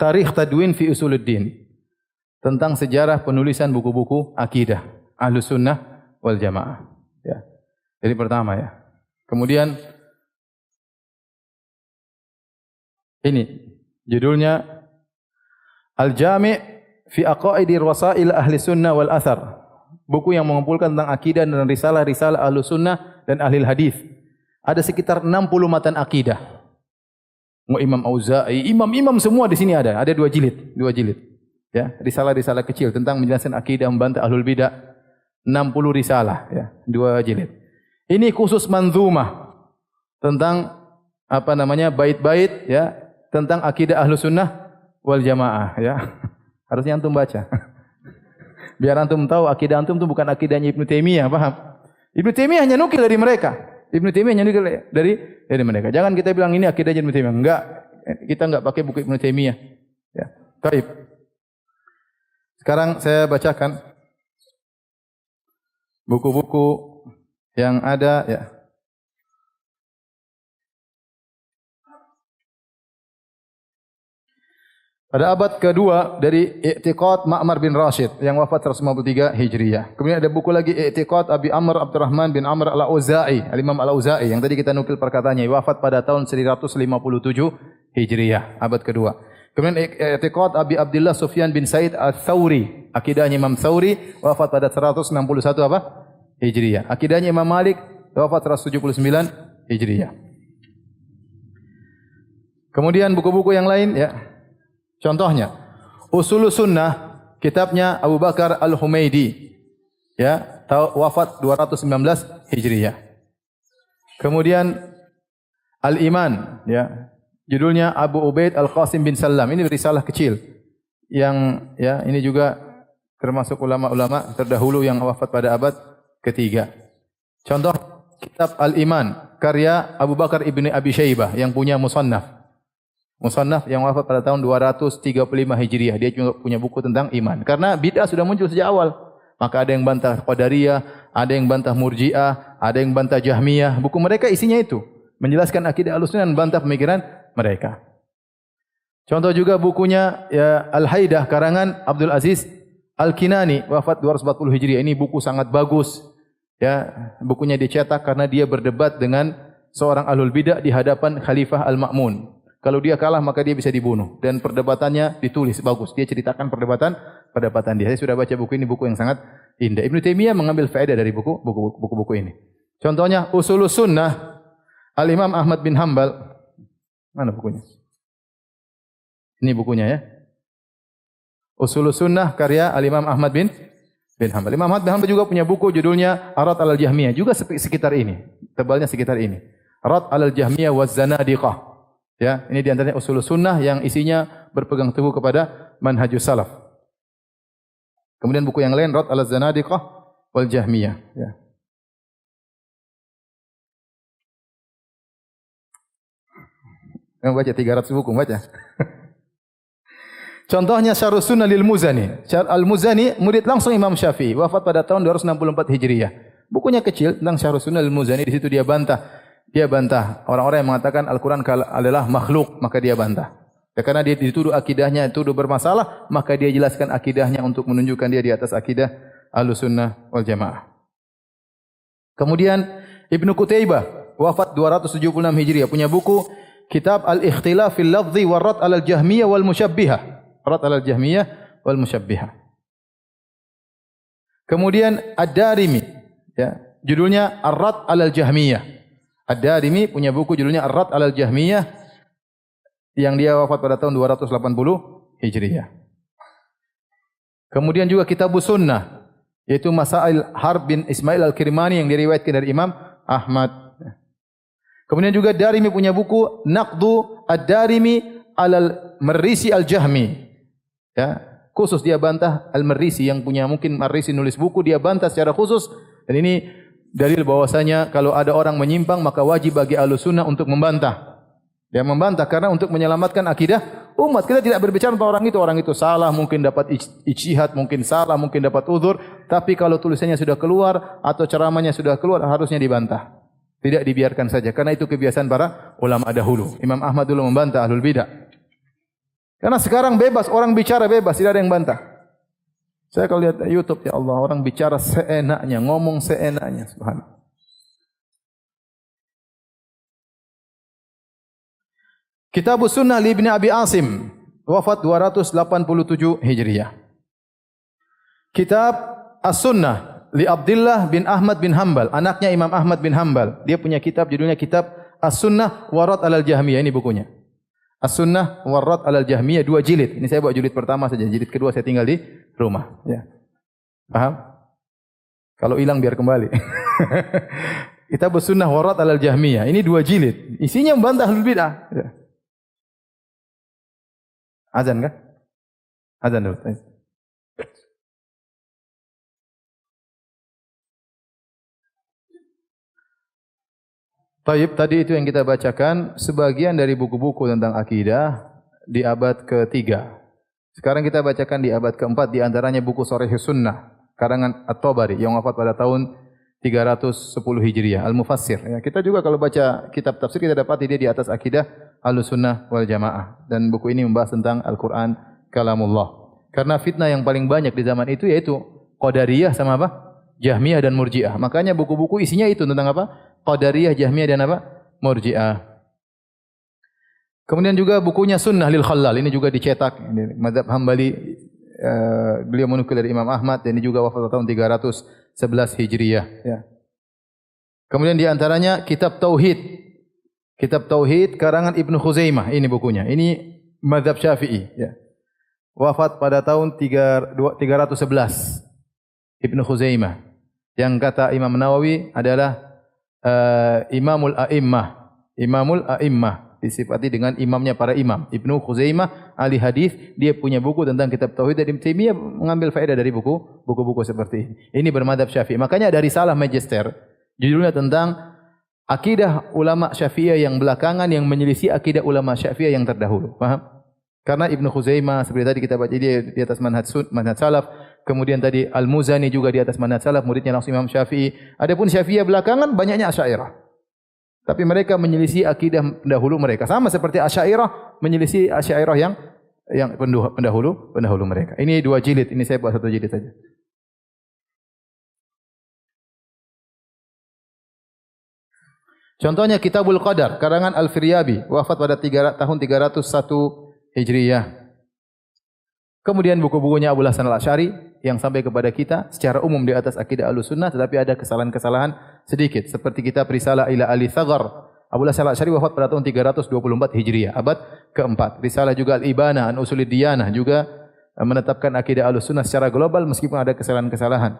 Tarikh Tadwin fi Usuluddin. Tentang sejarah penulisan buku-buku akidah Ahlus Sunnah wal Jamaah. Ya. Jadi pertama ya. Kemudian ini judulnya Al-Jami' fi Aqaidir Wasail Ahli Sunnah wal Athar. Buku yang mengumpulkan tentang akidah dan risalah-risalah Ahlus Sunnah dan Ahli Hadis. Ada sekitar 60 matan akidah. Imam Auza'i, imam-imam semua di sini ada 2 jilid, 2 jilid. Ya, risalah-risalah kecil tentang menjelaskan akidah, membantah ahlul bidah. 60 risalah ya, 2 jilid. Ini khusus manzumah tentang bait-bait ya, tentang akidah Ahlus Sunnah wal Jamaah ya. Harusnya antum baca. Biar antum tahu akidah antum itu bukan akidahnya Ibnu Taimiyah, paham? Ibnu Taimiyah hanya nukil dari mereka. Ibnu Taimiyah hanya nukil dari mereka. Jangan kita bilang ini akidahnya Ibnu Taimiyah. Enggak. Kita enggak pakai buku Ibnu Taimiyah. Ya. Baik. Sekarang saya bacakan buku-buku yang ada ya. Pada abad kedua dari I'tiqad Ma'mar bin Rashid yang wafat 153 Hijriah. Kemudian ada buku lagi I'tiqad Abi Amr Abdurrahman bin Amr Al-Auza'i, Al-Imam Al-Auza'i yang tadi kita nukil perkataannya, wafat pada tahun 157 Hijriah, abad kedua. Kemudian I'tiqad Abi Abdullah Sufyan bin Said Al-Thawri, akidahnya Imam Thawri, wafat pada 161 Hijriah. Akidahnya Imam Malik, wafat 179 Hijriah. Kemudian buku-buku yang lain ya. Contohnya, Usulus Sunnah, kitabnya Abu Bakar Al-Humaidi, ya, wafat 219 Hijriah. Kemudian Al-Iman, ya, judulnya Abu Ubaid Al-Qasim bin Salam. Ini risalah kecil yang ya ini juga termasuk ulama-ulama terdahulu yang wafat pada abad ketiga. Contoh kitab Al-Iman karya Abu Bakar ibni Abi Syaibah yang punya Musannaf. Musannaf yang wafat pada tahun 235 Hijriah. Dia juga punya buku tentang iman. Karena bid'ah sudah muncul sejak awal. Maka ada yang bantah Qadariyah, ada yang bantah Murji'ah, ada yang bantah Jahmiyah. Buku mereka isinya itu. Menjelaskan akidah Ahlussunnah dan bantah pemikiran mereka. Contoh juga bukunya ya, Al-Haidah karangan Abdul Aziz Al-Kinani, wafat 240 Hijriah. Ini buku sangat bagus. Ya, bukunya dicetak karena dia berdebat dengan seorang ahlul bidah di hadapan Khalifah Al-Ma'mun. Kalau dia kalah maka dia bisa dibunuh dan perdebatannya ditulis bagus. Dia ceritakan perdebatan dia. Saya sudah baca buku ini, buku yang sangat indah. Ibnu Taimiyah mengambil faedah dari buku-buku ini. Contohnya Usulus Sunnah Al-Imam Ahmad bin Hanbal. Mana bukunya? Ini bukunya ya. Usulus Sunnah karya Al-Imam Ahmad bin Hanbal. Imam Ahmad bin Hanbal juga punya buku judulnya Ar-Rad 'alal Jahmiyah, juga sekitar ini. Tebalnya sekitar ini. Ar-Rad 'alal Jahmiyah waz Zanadiqah. Ya, ini di antaranya Usulus Sunnah yang isinya berpegang teguh kepada manhajus salaf. Kemudian buku yang lain Rad 'alaz Zanadiqah wal Jahmiyah, ya. Yang baca 300 buku baca. Contohnya Syarhus Sunnah lil Muzani. Al-Muzani murid langsung Imam Syafi'i, wafat pada tahun 264 Hijriah. Bukunya kecil tentang Syarhus Sunnah lil Muzani. Di situ dia bantah orang-orang yang mengatakan Al-Quran adalah makhluk, maka dia bantah. Ya, karena dia dituduh akidahnya dituduh bermasalah, maka dia jelaskan akidahnya untuk menunjukkan dia di atas akidah Ahlussunnah wal Jamaah. Kemudian Ibnu Qutaibah wafat 276 Hijriah punya buku Kitab Al-Ikhtilaf fil Lafzi wa Rad 'alal Jahmiyah wal Musyabbihah. Rad 'alal Jahmiyah wal Musyabbihah. Kemudian Ad-Darimi, ya, judulnya Ar-Rad 'alal Jahmiyah. Ad-Darimi punya buku judulnya Ar-Rad 'alal Jahmiyah yang dia wafat pada tahun 280 Hijriah. Kemudian juga Kitabus Sunnah yaitu Masail Harb bin Ismail Al-Kirmani yang diriwayatkan dari Imam Ahmad. Kemudian juga Darimi punya buku Naqdu Ad-Darimi 'alal Marrisi Al-Jahmi. Ya, khusus dia bantah Al-Marrisi yang punya mungkin Marrisi nulis buku dia bantah secara khusus dan ini dalil bahwasanya kalau ada orang menyimpang maka wajib bagi Ahlussunnah untuk membantah. Dia membantah karena untuk menyelamatkan akidah umat. Kita tidak berbicara tentang orang itu salah, mungkin dapat ijtihad, mungkin salah, mungkin dapat uzur, tapi kalau tulisannya sudah keluar atau ceramahnya sudah keluar harusnya dibantah. Tidak dibiarkan saja karena itu kebiasaan para ulama dahulu. Imam Ahmad dulu membantah ahlul bidah. Karena sekarang bebas, orang bicara bebas, tidak ada yang bantah. Saya kalau lihat YouTube, ya Allah, orang bicara seenaknya, ngomong seenaknya, subhanallah. Kitabus Sunnah li Ibni Abi Asim, wafat 287 Hijriah. Kitab As-Sunnah li Abdullah bin Ahmad bin Hanbal, anaknya Imam Ahmad bin Hanbal. Dia punya kitab, judulnya kitab As-Sunnah wa Rad 'alal Jahmiyah, ini bukunya. As-Sunnah wa Rad 'alal Jahmiyah, 2 jilid. Ini saya bawa jilid pertama saja, jilid kedua saya tinggal di rumah. Ya. Paham? Kalau hilang biar kembali. Kitab As-Sunnah wa Rad 'alal Jahmiyah, ini 2 jilid. Isinya membantah ahlul bidah. Ya. Azan kah? Azan dulu. Taib, tadi itu yang kita bacakan sebagian dari buku-buku tentang akidah di abad ke-3. Sekarang kita bacakan di abad ke-4, di antaranya buku Sharihus Sunnah karangan At-Tabari yang wafat pada tahun 310 Hijriah, Al-Mufassir. Ya, kita juga kalau baca kitab tafsir kita dapati dia di atas akidah Ahlussunnah wal Jamaah, dan buku ini membahas tentang Al-Qur'an kalamullah. Karena fitnah yang paling banyak di zaman itu yaitu Qadariyah sama apa? Jahmiyah dan Murji'ah. Makanya buku-buku isinya itu tentang apa? Qadariyah, Jahmiyah dan apa? Murji'ah. Kemudian juga bukunya Sunnah lil Khallal, ini juga dicetak. Ini mazhab Hambali, beliau menukil dari Imam Ahmad, dan ini juga wafat tahun 311 Hijriah. Ya. Kemudian di antaranya kitab Tauhid. Kitab Tauhid karangan Ibnu Khuzaimah, ini bukunya. Ini mazhab Syafi'i. Ya. Wafat pada tahun 311. Ibnu Khuzaimah. Yang kata Imam Nawawi adalah Imamul A'immah. Imamul A'immah. Disifati dengan imamnya para imam. Ibnu Khuzaimah, ahli hadis, dia punya buku tentang kitab Tauhid, dan Ibnu Taimiyah mengambil faedah dari buku-buku seperti ini. Ini bermadzhab Syafi'i. Makanya ada risalah magister, judulnya tentang akidah ulama Syafi'iyah yang belakangan yang menyelisih akidah ulama Syafi'iyah yang terdahulu. Paham? Karena Ibnu Khuzaimah seperti tadi kita baca, dia di atas manhaj salaf. Kemudian tadi Al-Muzani juga di atas manhaj salaf, muridnya langsung Imam Syafi'i. Adapun Syafi'iyah belakangan banyaknya Asy'ariyah. Tapi mereka menyelisih akidah pendahulu mereka. Sama seperti Asy'ariyah menyelisih Asy'ariyah yang pendahulu mereka. Ini 2 jilid, ini saya buat 1 jilid saja. Contohnya Kitabul Qadar karangan Al-Firyabi, wafat pada tahun 301 Hijriyah. Kemudian buku-bukunya Abu Hasan Al-Asy'ari yang sampai kepada kita secara umum di atas akidah Ahlussunnah, tetapi ada kesalahan-kesalahan sedikit, seperti kitab Risalah ila Ali Thaghar. Abu Hasan Al-Asy'ari wafat pada tahun 324 Hijriah, abad ke-4. Risalah juga Al-Ibanah an Usulid Diyanah juga menetapkan akidah Ahlussunnah secara global meskipun ada kesalahan-kesalahan.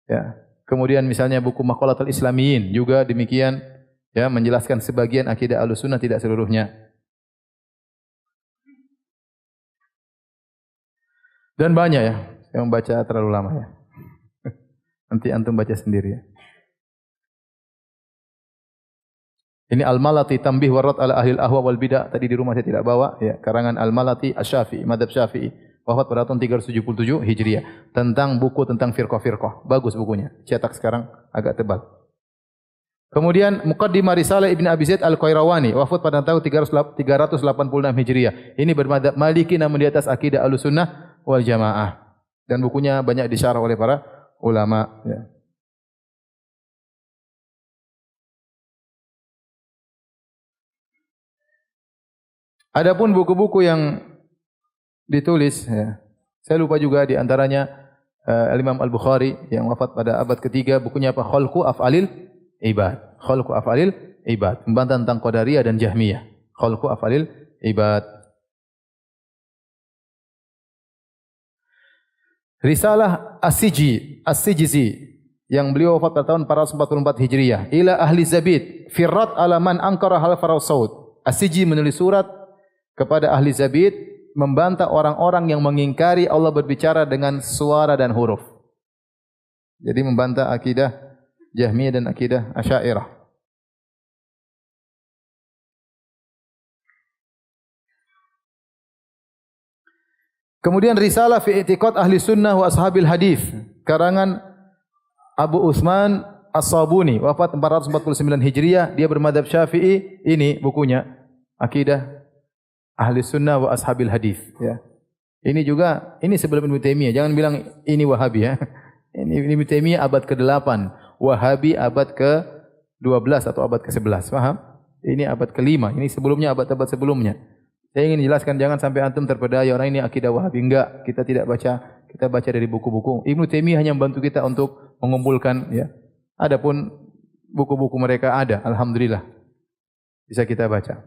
Ya. Kemudian misalnya buku Maqalatul Islamiyin juga demikian, ya, menjelaskan sebagian akidah Ahlussunnah, tidak seluruhnya. Dan banyak ya, saya membaca terlalu lama ya. Nanti antum baca sendiri ya. Ini Al-Malati Tanbih wa Rad 'ala Ahlil Ahwa wal Bidah, tadi di rumah saya tidak bawa ya, karangan Al-Malati Asy-Syafi'i, madzhab Syafi'i. Wafat pada tahun 377 Hijriah. Tentang buku tentang firqah-firqah. Bagus bukunya, cetak sekarang agak tebal. Kemudian Muqaddimah Risalah Ibn Abi Zaid Al-Qayrawani, wafat pada tahun 386 Hijriah. Ini bermadzhab Maliki namun di atas akidah Ahlussunnah wal Jamaah. Dan bukunya banyak disyarah oleh para ulama. Ya. Adapun buku-buku yang ditulis, ya, saya lupa juga di antaranya Imam Al-Bukhari yang wafat pada abad ke-3, bukunya apa? Khalqu Af'alil Ibad. Khalqu Af'alil Ibad. Membantah tentang Qadariyah dan Jahmiyah. Khalqu Af'alil Ibad. Risalah As-Sijizi yang beliau wafat pada tahun 444 Hijriah. Ila ahli Zabid, firrat ala man ankara hal farasaud. As-Sijzi menulis surat kepada ahli Zabid membantah orang-orang yang mengingkari Allah berbicara dengan suara dan huruf. Jadi membantah akidah Jahmiyah dan akidah Asy'ariyah. Kemudian risalah fi i'tiqad ahli sunnah wa ashabil hadis karangan Abu Utsman As-Sabuni, wafat 449 Hijriah, dia bermadzhab Syafi'i. Ini bukunya, Akidah ahli sunnah wa ashabil hadis. Ya. Ini sebelum Ibnu Taimiyah. Jangan bilang ini Wahabi ya. Ini Ibnu Taimiyah abad ke-8, Wahabi abad ke-12 atau abad ke-11. Paham? Ini abad ke-5. Ini sebelumnya abad-abad sebelumnya. Saya ingin jelaskan jangan sampai antum terpedaya orang ini akidah Wahabi. Enggak, kita tidak baca, kita baca dari buku-buku. Ibnu Taimiyah hanya membantu kita untuk mengumpulkan ya. Adapun buku-buku mereka ada, alhamdulillah. Bisa kita baca.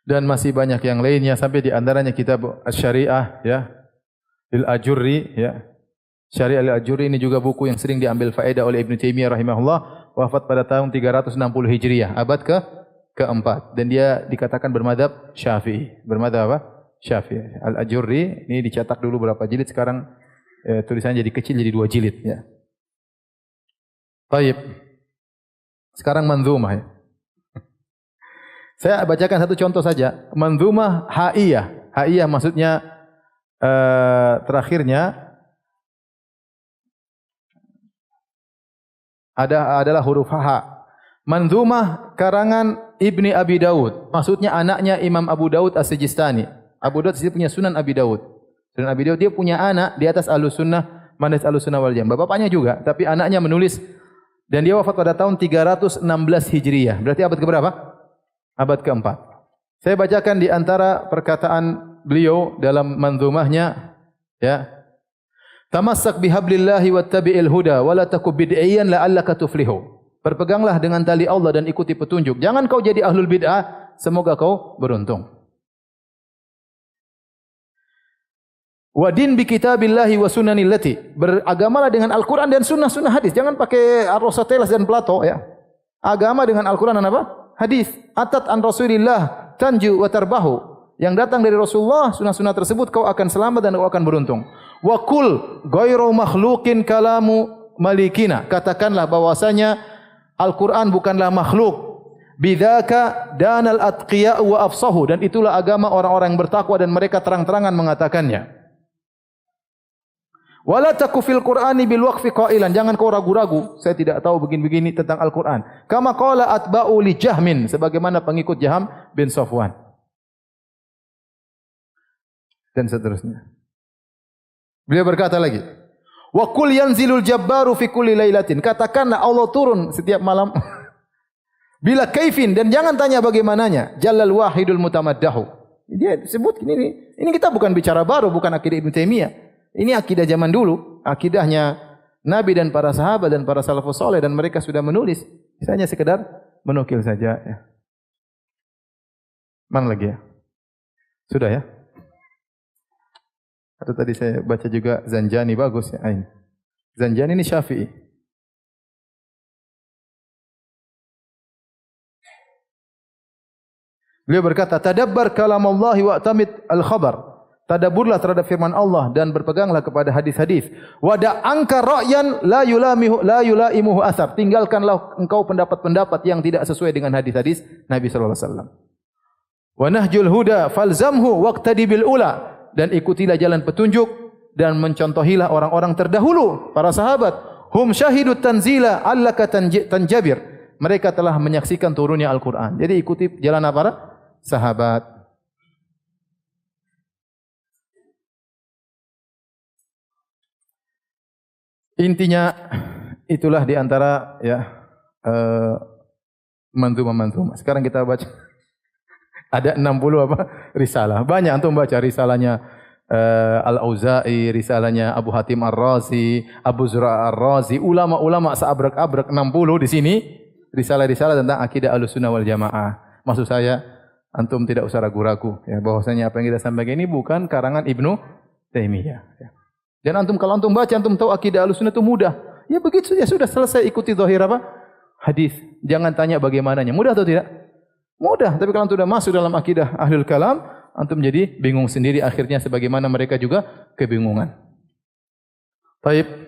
Dan masih banyak yang lainnya sampai di antaranya kitab Asy-Syariah ya, Lil Ajurri ya. Syariah Lil Ajurri ini juga buku yang sering diambil faedah oleh Ibnu Taimiyah rahimahullah, wafat pada tahun 360 Hijriah, abad keempat, dan dia dikatakan bermadzhab Syafi'i. Bermadzhab apa? Syafi'i. Al-Ajurri ini dicetak dulu berapa jilid, sekarang tulisannya jadi kecil jadi 2 jilid ya. Baik. Sekarang manzumah ya. Saya bacakan satu contoh saja. Manzumah Ha'iyah. Ha'iyah maksudnya terakhirnya adalah huruf ha. Manzumah karangan Ibni Abi Daud. Maksudnya anaknya Imam Abu Daud As-Sijistani. Abu Daud sendiri punya Sunan Abi Daud. Sunan Abi Daud dia punya anak di atas Ahlussunnah, manhaj Ahlussunnah wal Jamaah. Bapaknya juga, tapi anaknya menulis dan dia wafat pada tahun 316 Hijriah. Berarti abad keberapa? Abad keempat. Saya bacakan di antara perkataan beliau dalam manzumahnya ya. Tamassak bihablillahi wattabi'il huda wa la takub bid'iyan la'allaka tuflihu. Berpeganglah dengan tali Allah dan ikuti petunjuk. Jangan kau jadi ahlul bid'ah, semoga kau beruntung. Wa din bi kitabillahi wa sunanil lati. Beragamalah dengan Al-Qur'an dan sunnah-sunnah hadis. Jangan pakai Aristoteles dan Plato ya. Agama dengan Al-Qur'an dan apa? Hadis. Atat an Rasulillah tanju wa tarbahu. Yang datang dari Rasulullah, sunnah-sunnah tersebut kau akan selamat dan kau akan beruntung. Wa kul ghairu makhluqin kalamu malikina. Katakanlah bahwasanya Al-Qur'an bukanlah makhluk. Bidzaka danal atqiya wa afsahu, dan itulah agama orang-orang yang bertakwa dan mereka terang-terangan mengatakannya. Wala taku fil Qur'ani bil waqfi qailan, jangan kau ragu-ragu, saya tidak tahu begini-begini tentang Al-Qur'an. Kama qala atba'u li Jahmin, sebagaimana pengikut Jaham bin Safwan. Dan seterusnya. Beliau berkata lagi, wa qul yanzilul jabbaru fi kulli lailatin, katakanlah Allah turun setiap malam. Bila kaifin, dan jangan tanya bagaimananya. Jallal wahidul mutamaddahu. Dia sebut ini kita bukan bicara baru, bukan akidah Ibnu Taimiyah. Ini akidah zaman dulu, akidahnya Nabi dan para sahabat dan para salafus saleh, dan mereka sudah menulis. Hanya sekedar menukil saja ya. Mana lagi ya? Sudah ya? Atau tadi saya baca juga Zanjani, bagus ya. Zanjani ini Syafi'i. Beliau berkata, tadabbar kalamallahi wa'tamid al-khabar. Tadabburlah terhadap firman Allah dan berpeganglah kepada hadis-hadis. Wada angka ra'yan la yulaimuhu athar. Tinggalkanlah engkau pendapat-pendapat yang tidak sesuai dengan hadis-hadis Nabi sallallahu alaihi wasallam. Wa nahjul huda falzamhu waqtadi bil ula, dan ikutilah jalan petunjuk dan mencontohilah orang-orang terdahulu, para sahabat. Hum syahidut tanzila allaka tanjabir. Mereka telah menyaksikan turunnya Al-Qur'an. Jadi ikuti jalan para sahabat. Intinya itulah di antara ya manzumah. Sekarang kita baca ada 60 apa? Risalah. Banyak antum baca risalahnya Al-Auza'i, risalahnya Abu Hatim Ar-Razi, Abu Zur'a Ar-Razi, ulama-ulama seabrek-abrek 60 di sini risalah-risalah tentang akidah Ahlussunnah wal Jamaah. Maksud saya antum tidak usah ragu-ragu ya bahwasanya apa yang kita sampaikan ini bukan karangan Ibnu Taimiyah ya. Dan antum kalau antum baca, antum tahu akidah Ahlussunnah itu mudah. Ya begitu ya sudah selesai, ikuti zahir apa? Hadis. Jangan tanya bagaimananya. Mudah atau tidak? Mudah. Tapi kalau antum sudah masuk dalam akidah Ahlul Kalam, antum jadi bingung sendiri akhirnya sebagaimana mereka juga kebingungan. Baik.